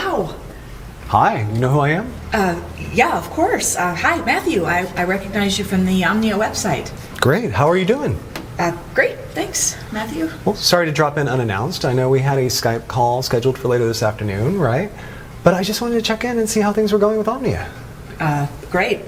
wow. Hi, you know who I am? Yeah, of course. Hi, Matthew. I recognize you from the Omnia website. Great, how are you doing? Great, thanks, Matthew. Well, sorry to drop in unannounced. I know we had a Skype call scheduled for later this afternoon, right? But I just wanted to check in and see how things were going with Omnia. Great.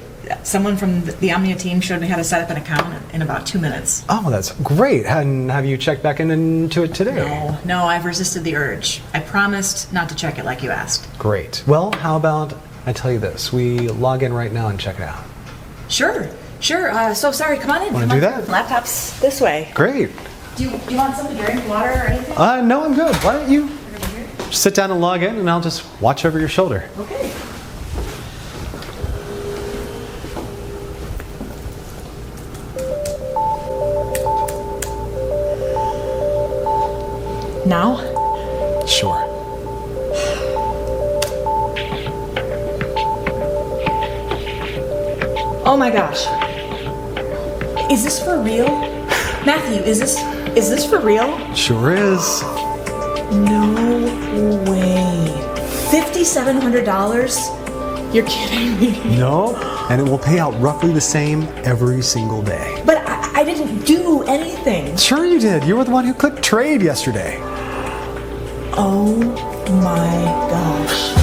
Someone from the Omnia team showed me how to set up an account in about 2 minutes. Oh, that's great. And have you checked back into it today? No, I've resisted the urge. I promised not to check it like you asked. Great. Well, how about I tell you this? We log in right now and check it out. Sure. So sorry, come on in. Want to do that? Laptop's this way. Great. Do you want something to drink, water or anything? No, I'm good. Why don't you sit down and log in and I'll just watch over your shoulder. Okay. Now? Sure. Oh my gosh. Is this for real? Matthew, is this for real? Sure is. No way. $5,700? You're kidding me. No, and it will pay out roughly the same every single day. But I didn't do anything. Sure you did. You were the one who clicked trade yesterday. Oh my gosh.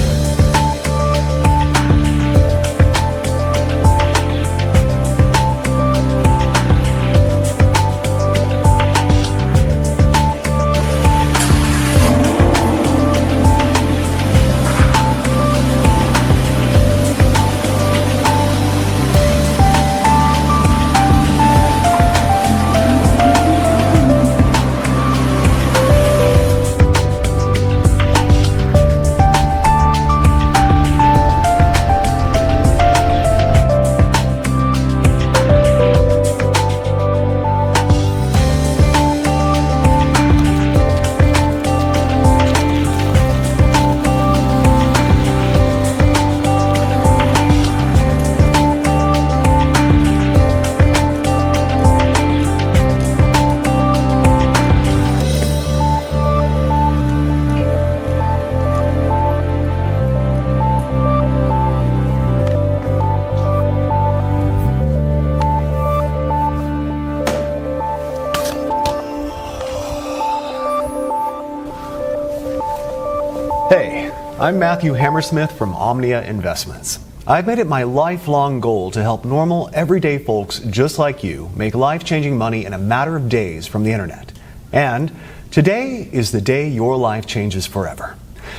Hey, I'm Matthew Hammersmith from Omnia Investments. I've made it my lifelong goal to help normal, everyday folks just like you make life-changing money in a matter of days from the internet. And today is the day your life changes forever.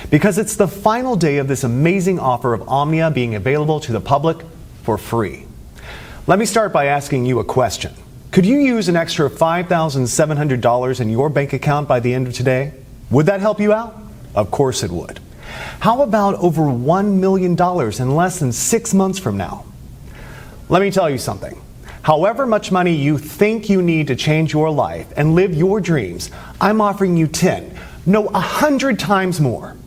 Because it's the final day of this amazing offer of Omnia being available to the public for free. Let me start by asking you a question. Could you use an extra $5,700 in your bank account by the end of today? Would that help you out? Of course it would. How about over $1 million in less than 6 months from now? Let me tell you something. However much money you think you need to change your life and live your dreams, I'm offering you 10, no 100 times more.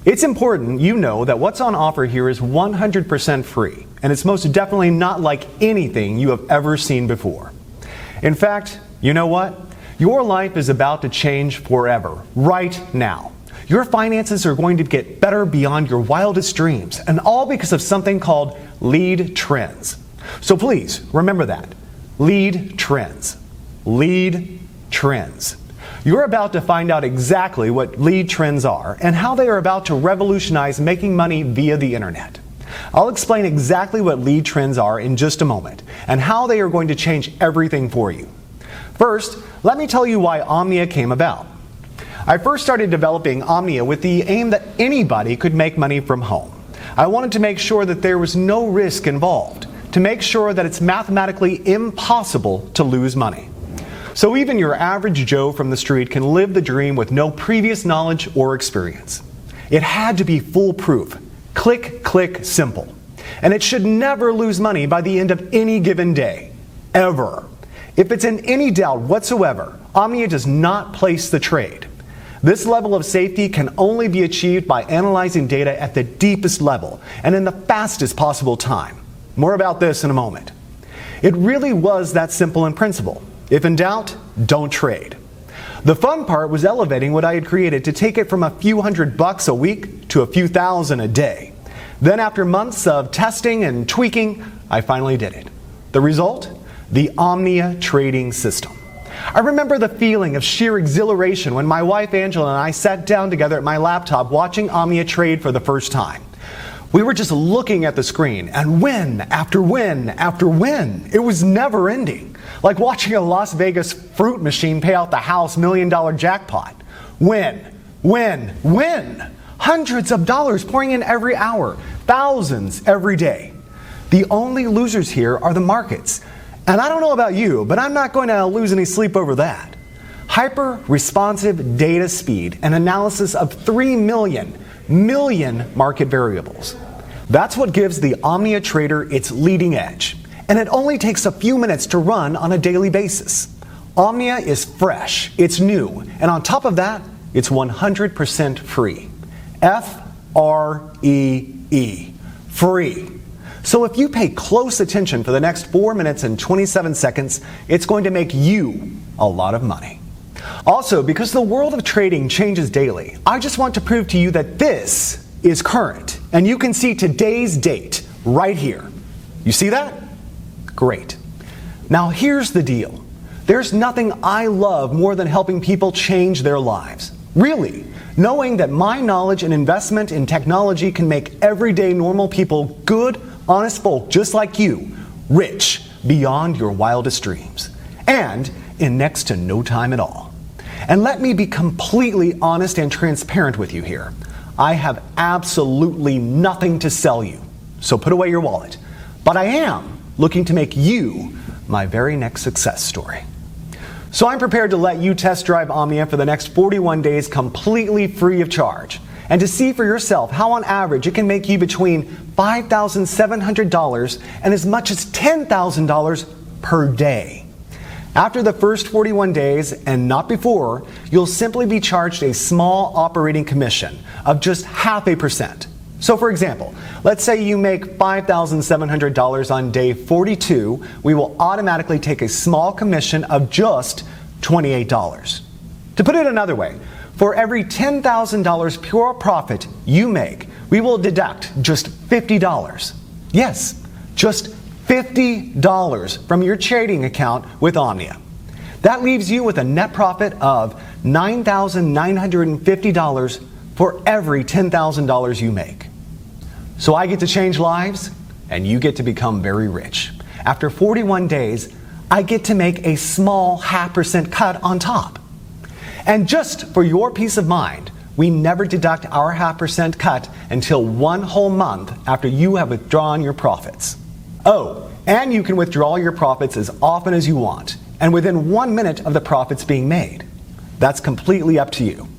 It's important you know that what's on offer here is 100% free, and it's most definitely not like anything you have ever seen before. In fact, you know what? Your life is about to change forever, right now. Your finances are going to get better beyond your wildest dreams, and all because of something called lead trends. So please, remember that. Lead trends. Lead trends. You're about to find out exactly what lead trends are and how they are about to revolutionize making money via the internet. I'll explain exactly what lead trends are in just a moment and how they are going to change everything for you. First, let me tell you why Omnia came about. I first started developing Omnia with the aim that anybody could make money from home. I wanted to make sure that there was no risk involved, to make sure that it's mathematically impossible to lose money. So even your average Joe from the street can live the dream with no previous knowledge or experience. It had to be foolproof, click, click, simple. And it should never lose money by the end of any given day, ever. If it's in any doubt whatsoever, Omnia does not place the trade. This level of safety can only be achieved by analyzing data at the deepest level and in the fastest possible time. More about this in a moment. It really was that simple in principle. If in doubt, don't trade. The fun part was elevating what I had created to take it from a few $100 a week to a few thousand a day. Then after months of testing and tweaking, I finally did it. The result? The Omnia trading system. I remember the feeling of sheer exhilaration when my wife Angela and I sat down together at my laptop watching Omnia trade for the first time. We were just looking at the screen, and win after win after win. It was never ending. Like watching a Las Vegas fruit machine pay out the house $1 million jackpot. Win, win, win. Hundreds of dollars pouring in every hour, thousands every day. The only losers here are the markets. And I don't know about you, but I'm not going to lose any sleep over that. Hyper-responsive data speed and analysis of 3 million market variables. That's what gives the Omnia Trader its leading edge. And it only takes a few minutes to run on a daily basis. Omnia is fresh, it's new, and on top of that, it's 100% free. F-R-E-E. Free. So if you pay close attention for the next 4 minutes and 27 seconds, it's going to make you a lot of money. Also, because the world of trading changes daily, I just want to prove to you that this is current. And you can see today's date right here. You see that? Great. Now here's the deal. There's nothing I love more than helping people change their lives. Really. Knowing that my knowledge and investment in technology can make everyday normal people, good, honest folk just like you, rich beyond your wildest dreams. And in next to no time at all. And let me be completely honest and transparent with you here. I have absolutely nothing to sell you, so put away your wallet. But I am looking to make you my very next success story. So I'm prepared to let you test drive Omnia for the next 41 days completely free of charge, and to see for yourself how on average it can make you between $5,700 and as much as $10,000 per day. After the first 41 days, and not before, you'll simply be charged a small operating commission of just 0.5%. So for example, let's say you make $5,700 on day 42, we will automatically take a small commission of just $28. To put it another way, for every $10,000 pure profit you make, we will deduct just $50. Yes, just $50 from your trading account with Omnia. That leaves you with a net profit of $9,950 for every $10,000 you make. So I get to change lives, and you get to become very rich. After 41 days, I get to make a small 0.5% cut on top. And just for your peace of mind, we never deduct our 0.5% cut until 1 whole month after you have withdrawn your profits. Oh, and you can withdraw your profits as often as you want, and within 1 minute of the profits being made. That's completely up to you.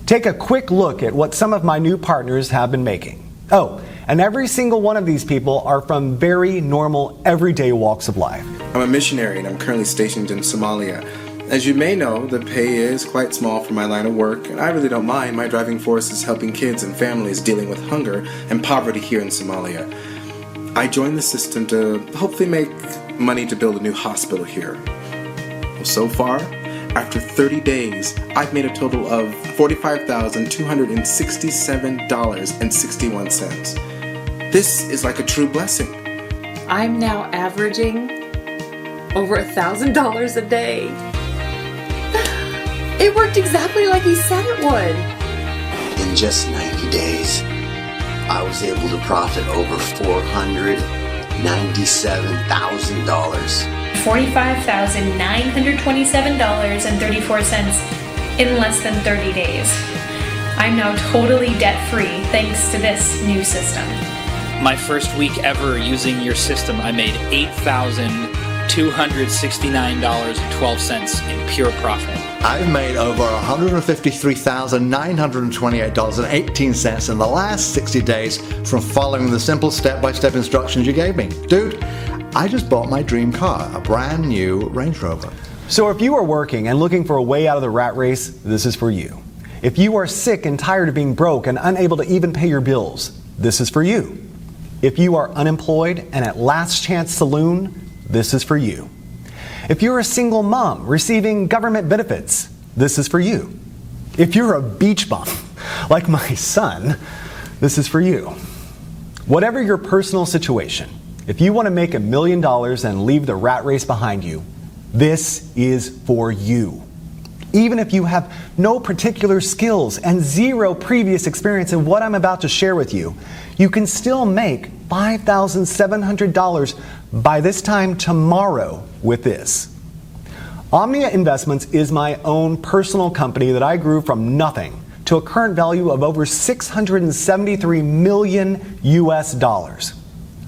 Take a quick look at what some of my new partners have been making. Oh, and every single one of these people are from very normal, everyday walks of life. I'm a missionary and I'm currently stationed in Somalia. As you may know, the pay is quite small for my line of work, and I really don't mind. My driving force is helping kids and families dealing with hunger and poverty here in Somalia. I joined the system to hopefully make money to build a new hospital here. Well, so far, after 30 days, I've made a total of $45,267.61. This is like a true blessing. I'm now averaging over $1,000 a day. It worked exactly like he said it would. In just 90 days, I was able to profit over $497,000. $45,927.34 in less than 30 days. I'm now totally debt-free thanks to this new system. My first week ever using your system, I made $8,269.12 in pure profit. I've made over $153,928.18 in the last 60 days from following the simple step-by-step instructions you gave me. Dude, I just bought my dream car, a brand new Range Rover. So if you are working and looking for a way out of the rat race, this is for you. If you are sick and tired of being broke and unable to even pay your bills, this is for you. If you are unemployed and at last chance saloon, this is for you. If you're a single mom receiving government benefits, this is for you. If you're a beach bum, like my son, this is for you. Whatever your personal situation, if you want to make $1 million and leave the rat race behind you, this is for you. Even if you have no particular skills and zero previous experience in what I'm about to share with you, you can still make $5,700 by this time tomorrow with this. Omnia Investments is my own personal company that I grew from nothing to a current value of over $673 million US.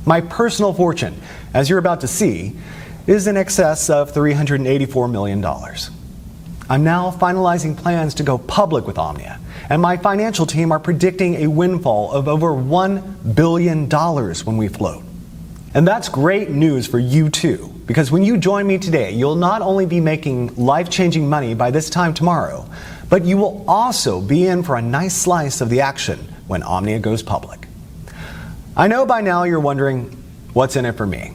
My personal fortune, as you're about to see, is in excess of $384 million. I'm now finalizing plans to go public with Omnia, and my financial team are predicting a windfall of over $1 billion when we float. And that's great news for you too, because when you join me today, you'll not only be making life-changing money by this time tomorrow, but you will also be in for a nice slice of the action when Omnia goes public. I know by now you're wondering, what's in it for me?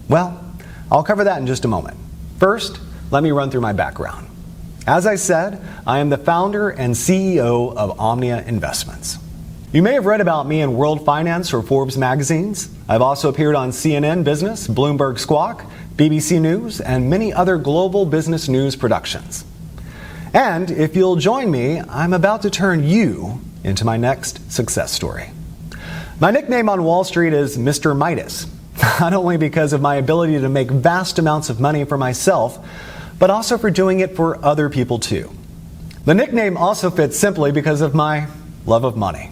Well, I'll cover that in just a moment. First, let me run through my background. As I said, I am the founder and CEO of Omnia Investments. You may have read about me in World Finance or Forbes magazines. I've also appeared on CNN Business, Bloomberg Squawk, BBC News, and many other global business news productions. And if you'll join me, I'm about to turn you into my next success story. My nickname on Wall Street is Mr. Midas, not only because of my ability to make vast amounts of money for myself, but also for doing it for other people too. The nickname also fits simply because of my love of money.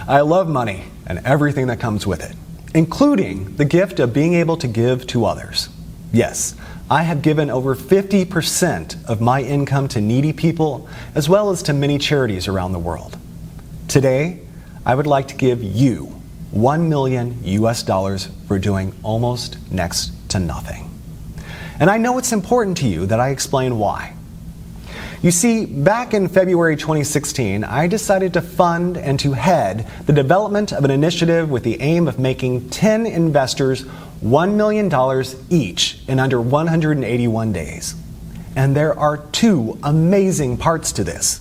I love money and everything that comes with it, including the gift of being able to give to others. Yes, I have given over 50% of my income to needy people, as well as to many charities around the world. Today, I would like to give you $1 million US for doing almost next to nothing. And I know it's important to you that I explain why. You see, back in February 2016, I decided to fund and to head the development of an initiative with the aim of making 10 investors $1 million each in under 181 days. And there are two amazing parts to this.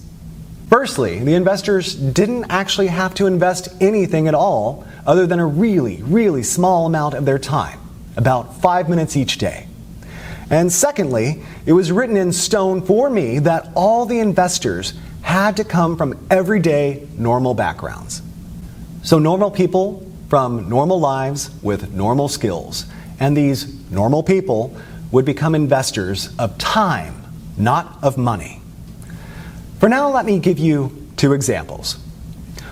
Firstly, the investors didn't actually have to invest anything at all other than a really, really small amount of their time, about 5 minutes each day. And secondly, it was written in stone for me that all the investors had to come from everyday normal backgrounds. So normal people from normal lives with normal skills. And these normal people would become investors of time, not of money. For now, let me give you two examples.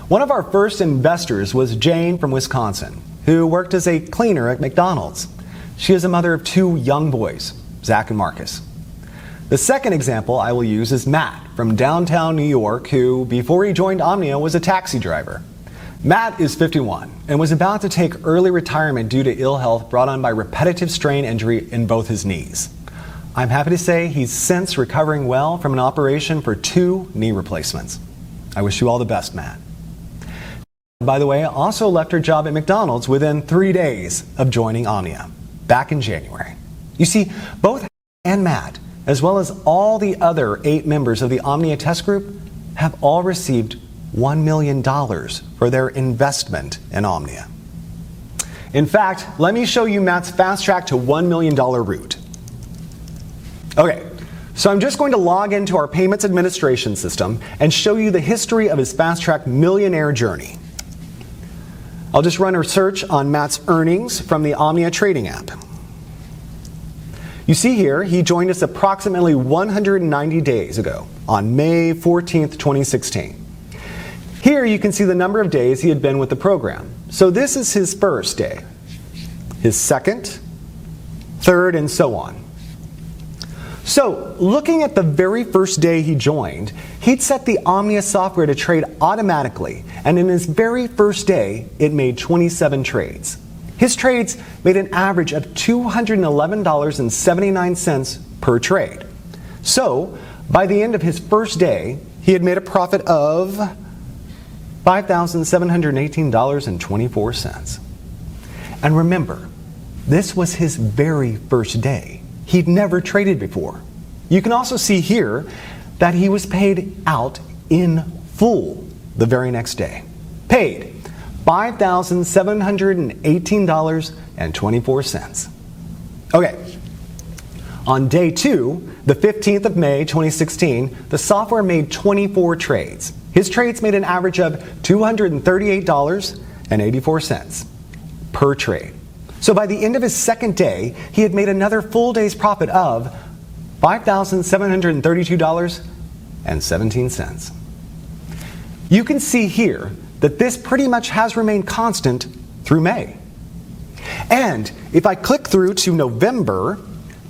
One of our first investors was Jane from Wisconsin, who worked as a cleaner at McDonald's. She is a mother of two young boys, Zach and Marcus. The second example I will use is Matt from downtown New York, who, before he joined Omnia, was a taxi driver. Matt is 51 and was about to take early retirement due to ill health brought on by repetitive strain injury in both his knees. I'm happy to say he's since recovering well from an operation for 2 knee replacements. I wish you all the best, Matt. By the way, also left her job at McDonald's within 3 days of joining Omnia, back in January. You see, both and Matt, as well as all the other 8 members of the Omnia test group, have all received $1 million for their investment in Omnia. In fact, let me show you Matt's fast track to $1 million route. Okay, so I'm just going to log into our payments administration system and show you the history of his fast track millionaire journey. I'll just run a search on Matt's earnings from the Omnia trading app. You see here, he joined us approximately 190 days ago on May 14th, 2016. Here you can see the number of days he had been with the program. So this is his first day, his second, third, and so on. So looking at the very first day he joined, he'd set the Omnia software to trade automatically, and in his very first day, it made 27 trades. His trades made an average of $211.79 per trade. So, by the end of his first day, he had made a profit of $5,718.24. And remember, this was his very first day. he'd never traded before. You can also see here that he was paid out in full the very next day. Paid $5,718.24. Okay, on day 2, the 15th of May 2016, the software made 24 trades. His trades made an average of $238.84 per trade. So by the end of his second day, he had made another full day's profit of $5,732.17. You can see here that this pretty much has remained constant through May. And if I click through to November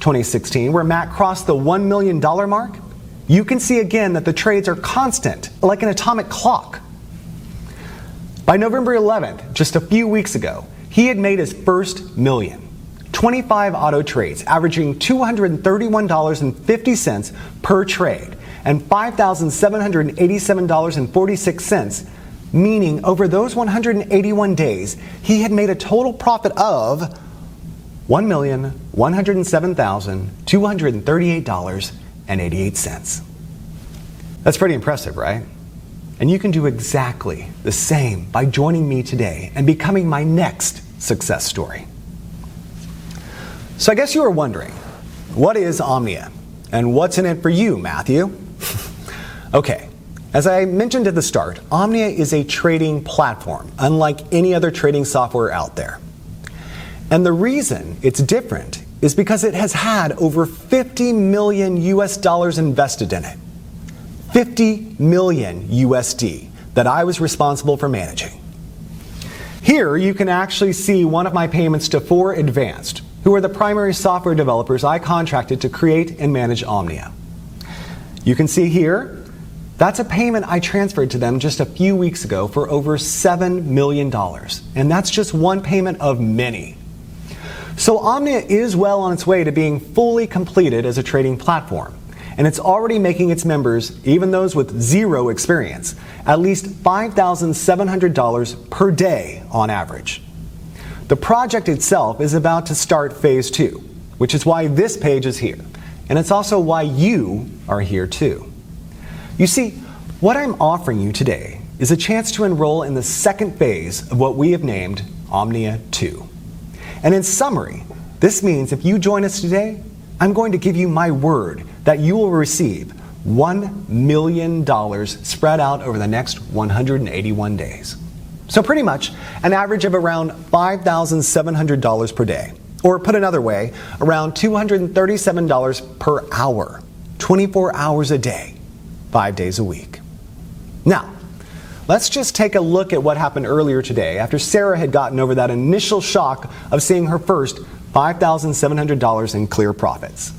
2016, where Matt crossed the $1 million mark, you can see again that the trades are constant, like an atomic clock. By November 11th, just a few weeks ago, he had made his first million. 25 auto trades, averaging $231.50 per trade, and $5,787.46, meaning over those 181 days, he had made a total profit of $1,107,238.88. That's pretty impressive, right? And you can do exactly the same by joining me today and becoming my next success story. So I guess you were wondering, what is Omnia? And what's in it for you, Matthew? Okay, as I mentioned at the start, Omnia is a trading platform, unlike any other trading software out there. And the reason it's different is because it has had over 50 million US dollars invested in it. 50 million USD that I was responsible for managing. Here you can actually see one of my payments to 4 Advanced, who are the primary software developers I contracted to create and manage Omnia. You can see here, that's a payment I transferred to them just a few weeks ago for over $7 million. And that's just one payment of many. So Omnia is well on its way to being fully completed as a trading platform. And it's already making its members, even those with zero experience, at least $5,700 per day on average. The project itself is about to start phase 2, which is why this page is here. And it's also why you are here too. You see, what I'm offering you today is a chance to enroll in the second phase of what we have named Omnia 2. And in summary, this means if you join us today, I'm going to give you my word that you will receive $1 million spread out over the next 181 days. So pretty much an average of around $5,700 per day. Or put another way, around $237 per hour, 24 hours a day, 5 days a week. Now, let's just take a look at what happened earlier today after Sarah had gotten over that initial shock of seeing her first $5,700 in clear profits.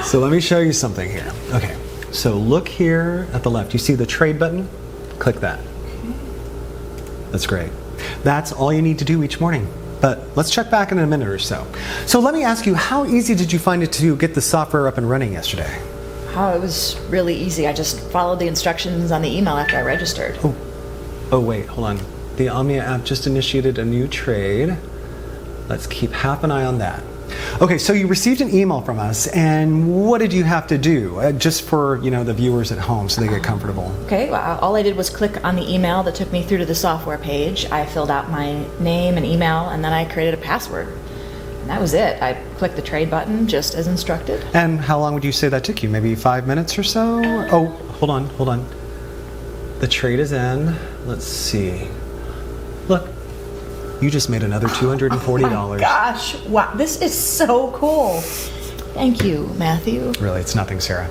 So let me show you something here. Okay, so look here at the left. You see the trade button? Click that. That's great. That's all you need to do each morning. But let's check back in a minute or so. So let me ask you, how easy did you find it to get the software up and running yesterday? Oh, it was really easy. I just followed the instructions on the email after I registered. Oh wait, hold on. The Omnia app just initiated a new trade. Let's keep half an eye on that. Okay, so you received an email from us, and what did you have to do? Just for, the viewers at home so they get comfortable. Okay, well, all I did was click on the email that took me through to the software page. I filled out my name and email, and then I created a password. And that was it. I clicked the trade button just as instructed. And how long would you say that took you? Maybe 5 minutes or so? Oh, hold on. The trade is in. Let's see. Look, you just made another $240. Oh my gosh, wow, this is so cool. Thank you, Matthew. Really, it's nothing, Sarah.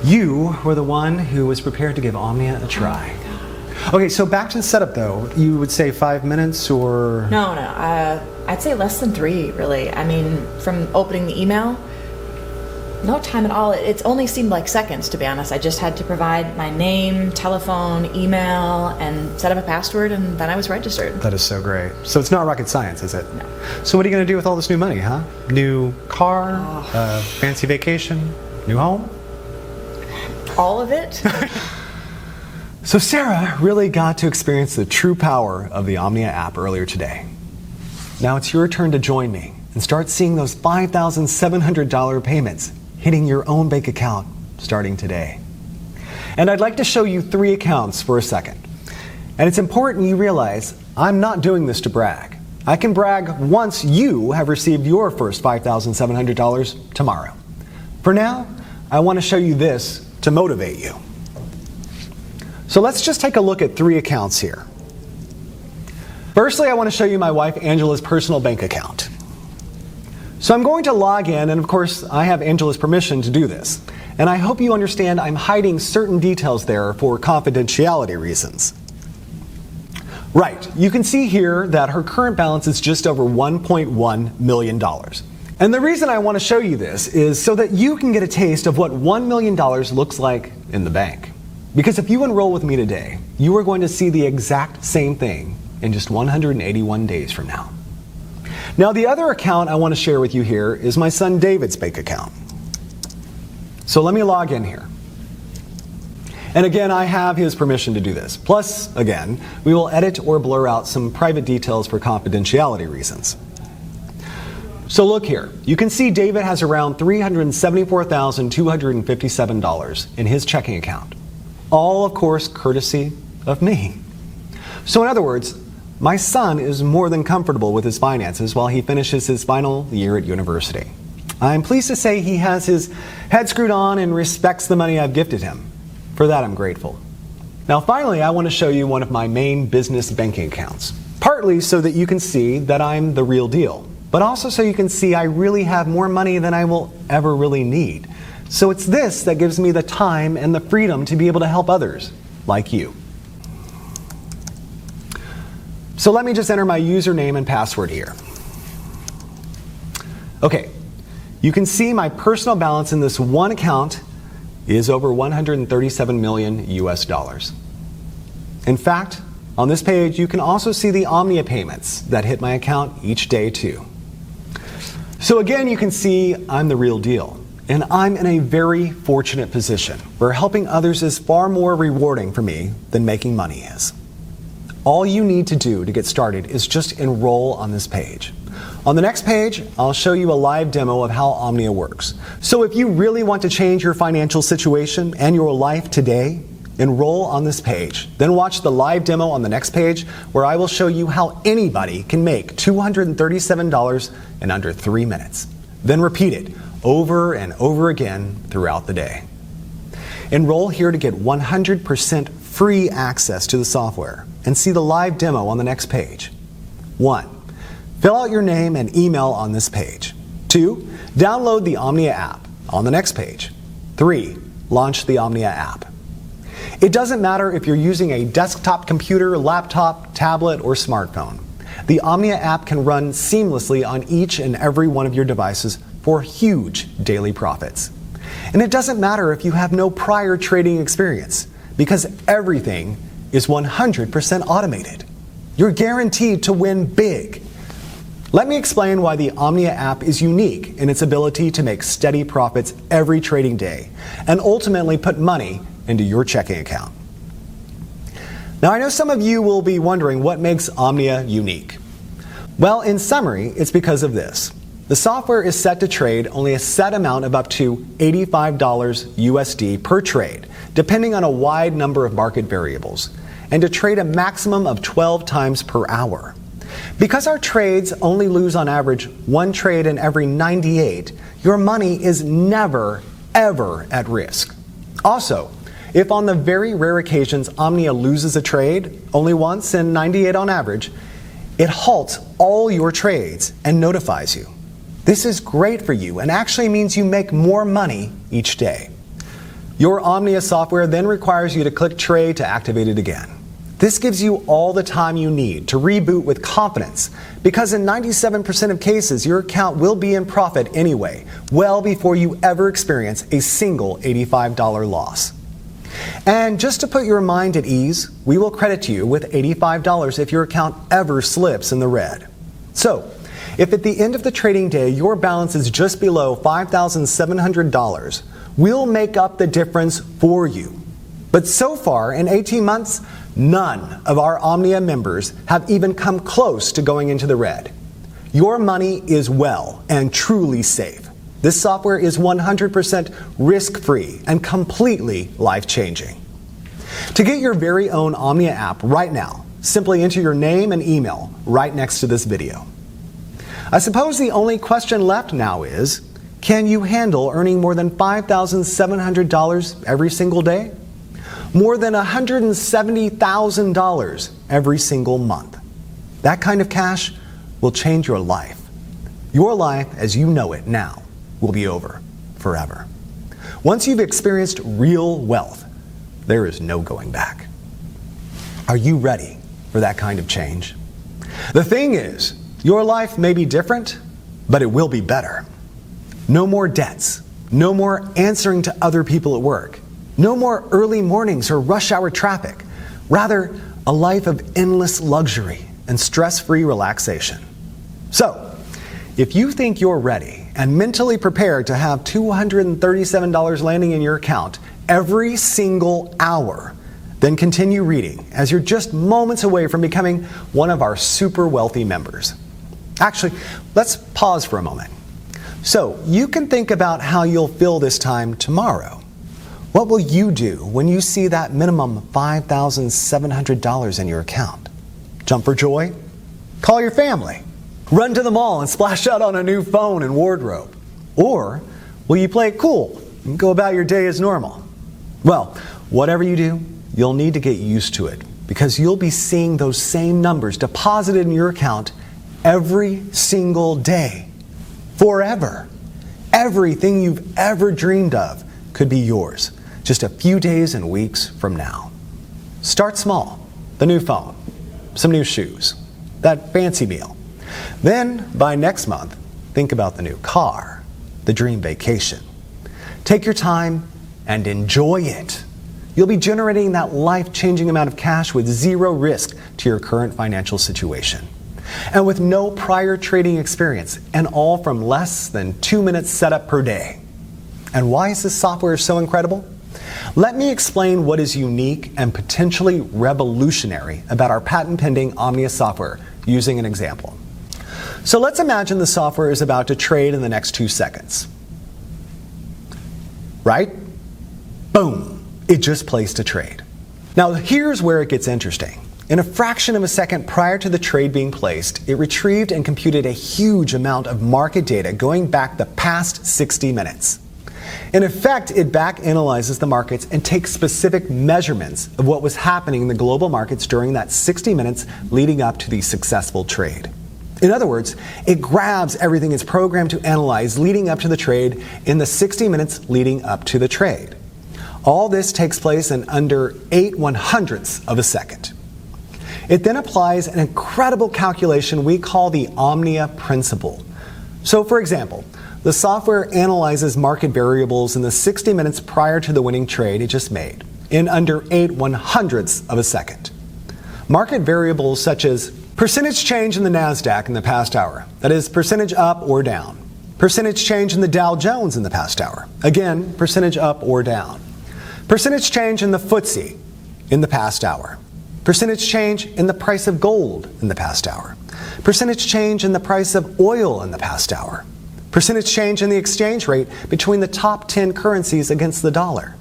You were the one who was prepared to give Omnia a try. Okay, so back to the setup though. You would say 5 minutes or? No, I'd say less than 3, really. I mean, from opening the email, no time at all. It's only seemed like seconds, to be honest. I just had to provide my name, telephone, email, and set up a password, and then I was registered. That is so great. So it's not rocket science, is it? No. So what are you going to do with all this new money, huh? New car, fancy vacation, new home? All of it? So Sarah really got to experience the true power of the Omnia app earlier today. Now it's your turn to join me and start seeing those $5,700 payments hitting your own bank account starting today. And I'd like to show you 3 accounts for a second. And it's important you realize I'm not doing this to brag. I can brag once you have received your first $5,700 tomorrow. For now, I want to show you this to motivate you. So let's just take a look at 3 accounts here. Firstly, I want to show you my wife Angela's personal bank account. So I'm going to log in, and of course I have Angela's permission to do this. And I hope you understand I'm hiding certain details there for confidentiality reasons. Right, you can see here that her current balance is just over $1.1 million. And the reason I want to show you this is so that you can get a taste of what $1 million looks like in the bank. Because if you enroll with me today, you are going to see the exact same thing in just 181 days from now. Now, the other account I want to share with you here is my son David's bank account. So let me log in here. And again, I have his permission to do this. Plus, again, we will edit or blur out some private details for confidentiality reasons. So look here. You can see David has around $374,257 in his checking account. All, of course, courtesy of me. So in other words, my son is more than comfortable with his finances while he finishes his final year at university. I'm pleased to say he has his head screwed on and respects the money I've gifted him. For that, I'm grateful. Now, finally, I want to show you one of my main business banking accounts. Partly so that you can see that I'm the real deal, but also so you can see I really have more money than I will ever really need. So it's this that gives me the time and the freedom to be able to help others, like you. So let me just enter my username and password here. Okay, you can see my personal balance in this one account is over 137 million US dollars. In fact, on this page, you can also see the Omnia payments that hit my account each day too. So again, you can see I'm the real deal, and I'm in a very fortunate position where helping others is far more rewarding for me than making money is. All you need to do to get started is just enroll on this page. On the next page, I'll show you a live demo of how Omnia works. So if you really want to change your financial situation and your life today, enroll on this page. Then watch the live demo on the next page where I will show you how anybody can make $237 in under 3 minutes. Then repeat it over and over again throughout the day. Enroll here to get 100% free access to the software and see the live demo on the next page. 1. Fill out your name and email on this page. 2. Download the Omnia app on the next page. 3. Launch the Omnia app. It doesn't matter if you're using a desktop computer, laptop, tablet, or smartphone. The Omnia app can run seamlessly on each and every one of your devices for huge daily profits. And it doesn't matter if you have no prior trading experience, because everything is 100% automated. You're guaranteed to win big. Let me explain why the Omnia app is unique in its ability to make steady profits every trading day and ultimately put money into your checking account. Now, I know some of you will be wondering what makes Omnia unique. Well, in summary, it's because of this. The software is set to trade only a set amount of up to $85 USD per trade, depending on a wide number of market variables, and to trade a maximum of 12 times per hour. Because our trades only lose on average 1 trade in every 98, your money is never, ever at risk. Also, if on the very rare occasions Omnia loses a trade, only once in 98 on average, it halts all your trades and notifies you. This is great for you and actually means you make more money each day. Your Omnia software then requires you to click trade to activate it again. This gives you all the time you need to reboot with confidence, because in 97% of cases, your account will be in profit anyway, well before you ever experience a single $85 loss. And just to put your mind at ease, we will credit you with $85 if your account ever slips in the red. So, if at the end of the trading day your balance is just below $5,700, we'll make up the difference for you. But so far, in 18 months, none of our Omnia members have even come close to going into the red. Your money is well and truly safe. This software is 100% risk-free and completely life-changing. To get your very own Omnia app right now, simply enter your name and email right next to this video. I suppose the only question left now is, can you handle earning more than $5,700 every single day? More than $170,000 every single month. That kind of cash will change your life. Your life as you know it now will be over forever. Once you've experienced real wealth, there is no going back. Are you ready for that kind of change? The thing is, your life may be different, but it will be better. No more debts. No more answering to other people at work. No more early mornings or rush hour traffic. Rather, a life of endless luxury and stress-free relaxation. So, if you think you're ready and mentally prepared to have $237 landing in your account every single hour, then continue reading as you're just moments away from becoming one of our super wealthy members. Actually, let's pause for a moment. So you can think about how you'll feel this time tomorrow. What will you do when you see that minimum $5,700 in your account? Jump for joy? Call your family? Run to the mall and splash out on a new phone and wardrobe? Or will you play it cool and go about your day as normal? Well, whatever you do, you'll need to get used to it because you'll be seeing those same numbers deposited in your account every single day. Forever. Everything you've ever dreamed of could be yours just a few days and weeks from now. Start small. The new phone, some new shoes, that fancy meal. Then, by next month, think about the new car, the dream vacation. Take your time and enjoy it. You'll be generating that life-changing amount of cash with zero risk to your current financial situation. And with no prior trading experience, and all from less than 2 minutes setup per day. And why is this software so incredible? Let me explain what is unique and potentially revolutionary about our patent-pending Omnia software using an example. So let's imagine the software is about to trade in the next 2 seconds. Right? Boom! It just placed a trade. Now here's where it gets interesting. In a fraction of a second prior to the trade being placed, it retrieved and computed a huge amount of market data going back the past 60 minutes. In effect, it back analyzes the markets and takes specific measurements of what was happening in the global markets during that 60 minutes leading up to the successful trade. In other words, it grabs everything it's programmed to analyze leading up to the trade in the 60 minutes leading up to the trade. All this takes place in under 8/100ths of a second. It then applies an incredible calculation we call the Omnia principle. So for example, the software analyzes market variables in the 60 minutes prior to the winning trade it just made, in under 8/100ths of a second. Market variables such as percentage change in the NASDAQ in the past hour, that is percentage up or down. Percentage change in the Dow Jones in the past hour, again, percentage up or down. Percentage change in the FTSE in the past hour. Percentage change in the price of gold in the past hour. Percentage change in the price of oil in the past hour. Percentage change in the exchange rate between the top 10 currencies against the dollar.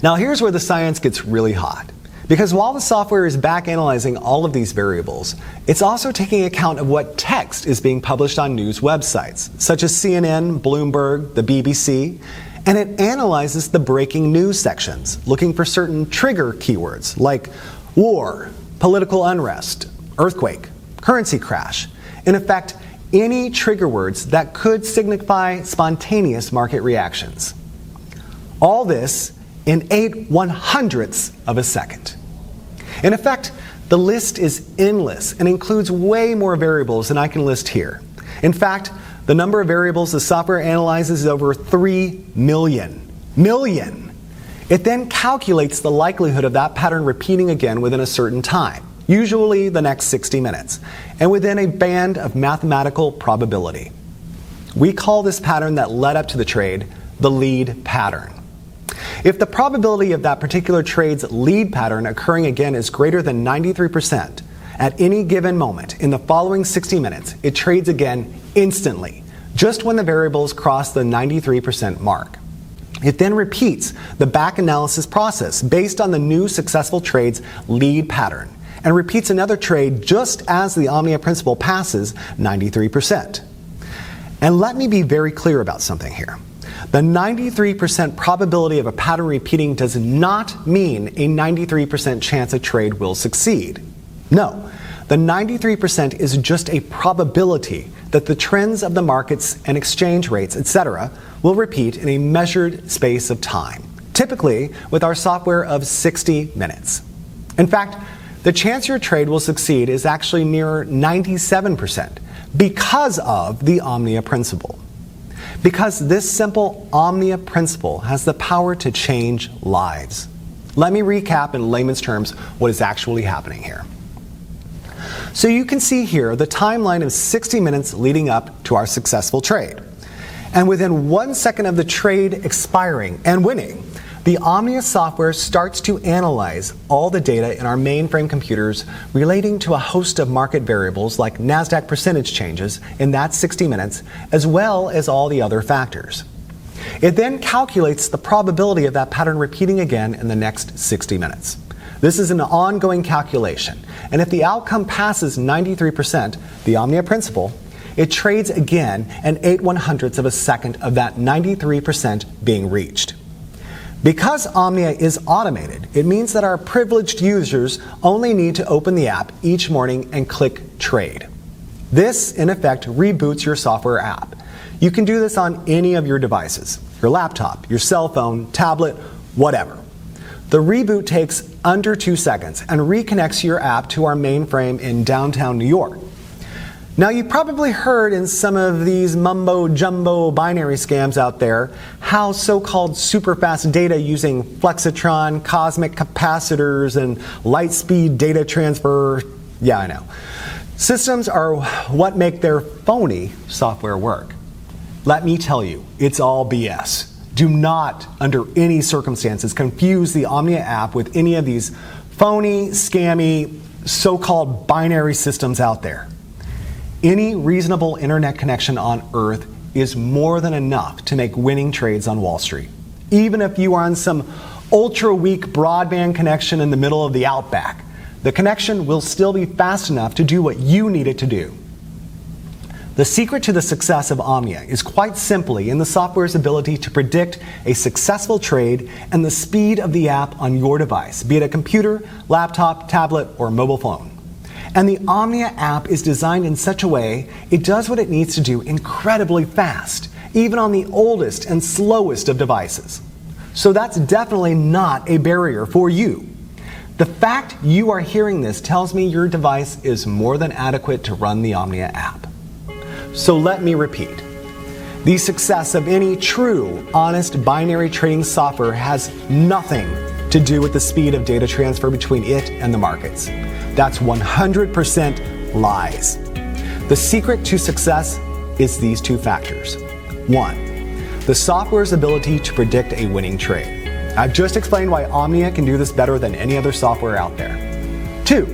Now here's where the science gets really hot. Because while the software is back analyzing all of these variables, it's also taking account of what text is being published on news websites, such as CNN, Bloomberg, the BBC, and it analyzes the breaking news sections, looking for certain trigger keywords like war, political unrest, earthquake, currency crash. In effect, any trigger words that could signify spontaneous market reactions. All this in 8/100ths of a second. In effect, the list is endless and includes way more variables than I can list here. In fact, the number of variables the software analyzes is over 3 million. It then calculates the likelihood of that pattern repeating again within a certain time, usually the next 60 minutes, and within a band of mathematical probability. We call this pattern that led up to the trade the lead pattern. If the probability of that particular trade's lead pattern occurring again is greater than 93%, At any given moment, in the following 60 minutes, it trades again instantly, just when the variables cross the 93% mark. It then repeats the back analysis process based on the new successful trade's lead pattern, and repeats another trade just as the Omnia principal passes 93%. And let me be very clear about something here. The 93% probability of a pattern repeating does not mean a 93% chance a trade will succeed. No, the 93% is just a probability that the trends of the markets and exchange rates, etc., will repeat in a measured space of time, typically with our software of 60 minutes. In fact, the chance your trade will succeed is actually nearer 97% because of the Omnia principle. Because this simple Omnia principle has the power to change lives. Let me recap in layman's terms what is actually happening here. So you can see here the timeline of 60 minutes leading up to our successful trade. And within 1 second of the trade expiring and winning, the Omnia software starts to analyze all the data in our mainframe computers relating to a host of market variables like NASDAQ percentage changes in that 60 minutes, as well as all the other factors. It then calculates the probability of that pattern repeating again in the next 60 minutes. This is an ongoing calculation, and if the outcome passes 93%, the Omnia principle, it trades again an 8/100ths of a second of that 93% being reached. Because Omnia is automated, it means that our privileged users only need to open the app each morning and click Trade. This, in effect, reboots your software app. You can do this on any of your devices, your laptop, your cell phone, tablet, whatever. The reboot takes under 2 seconds and reconnects your app to our mainframe in downtown New York. Now, you probably heard in some of these mumbo-jumbo binary scams out there how so-called super-fast data using flexitron, cosmic capacitors, and light-speed data transfer, yeah, I know. Systems are what make their phony software work. Let me tell you, it's all BS. Do not, under any circumstances, confuse the Omnia app with any of these phony, scammy, so-called binary systems out there. Any reasonable internet connection on Earth is more than enough to make winning trades on Wall Street. Even if you are on some ultra-weak broadband connection in the middle of the outback, the connection will still be fast enough to do what you need it to do. The secret to the success of Omnia is quite simply in the software's ability to predict a successful trade and the speed of the app on your device, be it a computer, laptop, tablet, or mobile phone. And the Omnia app is designed in such a way it does what it needs to do incredibly fast, even on the oldest and slowest of devices. So that's definitely not a barrier for you. The fact you are hearing this tells me your device is more than adequate to run the Omnia app. So let me repeat. The success of any true, honest binary trading software has nothing to do with the speed of data transfer between it and the markets. That's 100% lies. The secret to success is these two factors. 1, the software's ability to predict a winning trade. I've just explained why Omnia can do this better than any other software out there. 2,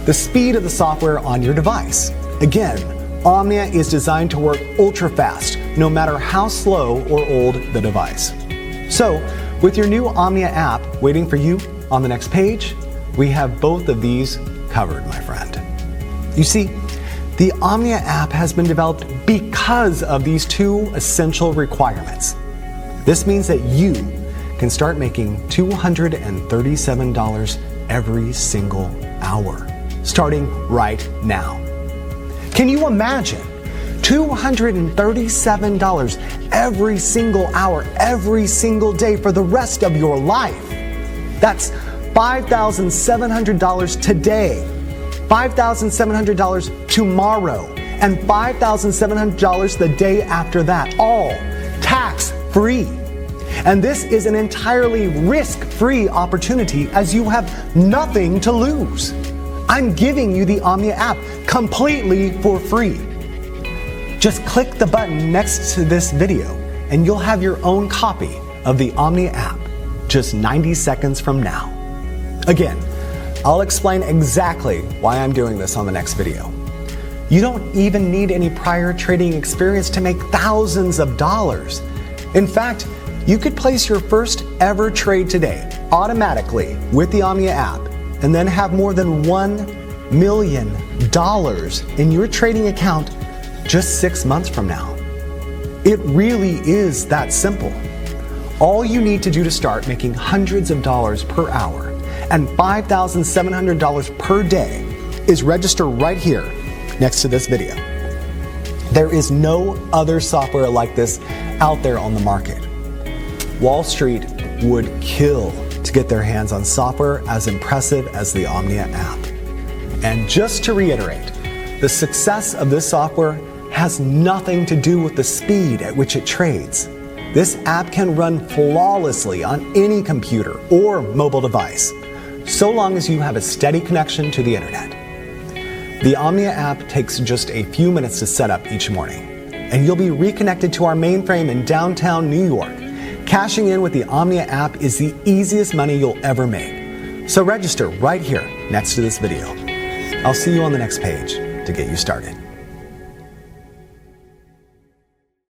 the speed of the software on your device. Again, Omnia is designed to work ultra fast, no matter how slow or old the device. So, with your new Omnia app waiting for you on the next page, we have both of these covered, my friend. You see, the Omnia app has been developed because of these two essential requirements. This means that you can start making $237 every single hour, starting right now. Can you imagine $237 every single hour, every single day for the rest of your life? That's $5,700 today, $5,700 tomorrow, and $5,700 the day after that, all tax-free. And this is an entirely risk-free opportunity as you have nothing to lose. I'm giving you the Omnia app completely for free. Just click the button next to this video and you'll have your own copy of the Omnia app just 90 seconds from now. Again, I'll explain exactly why I'm doing this on the next video. You don't even need any prior trading experience to make thousands of dollars. In fact, you could place your first ever trade today automatically with the Omnia app and then have more than $1 million in your trading account just 6 months from now. It really is that simple. All you need to do to start making hundreds of dollars per hour and $5,700 per day is register right here next to this video. There is no other software like this out there on the market. Wall Street would kill to get their hands on software as impressive as the Omnia app. And just to reiterate, the success of this software has nothing to do with the speed at which it trades. This app can run flawlessly on any computer or mobile device, so long as you have a steady connection to the internet. The Omnia app takes just a few minutes to set up each morning, and you'll be reconnected to our mainframe in downtown New York. Cashing in with the Omnia app is the easiest money you'll ever make. So register right here next to this video. I'll see you on the next page to get you started.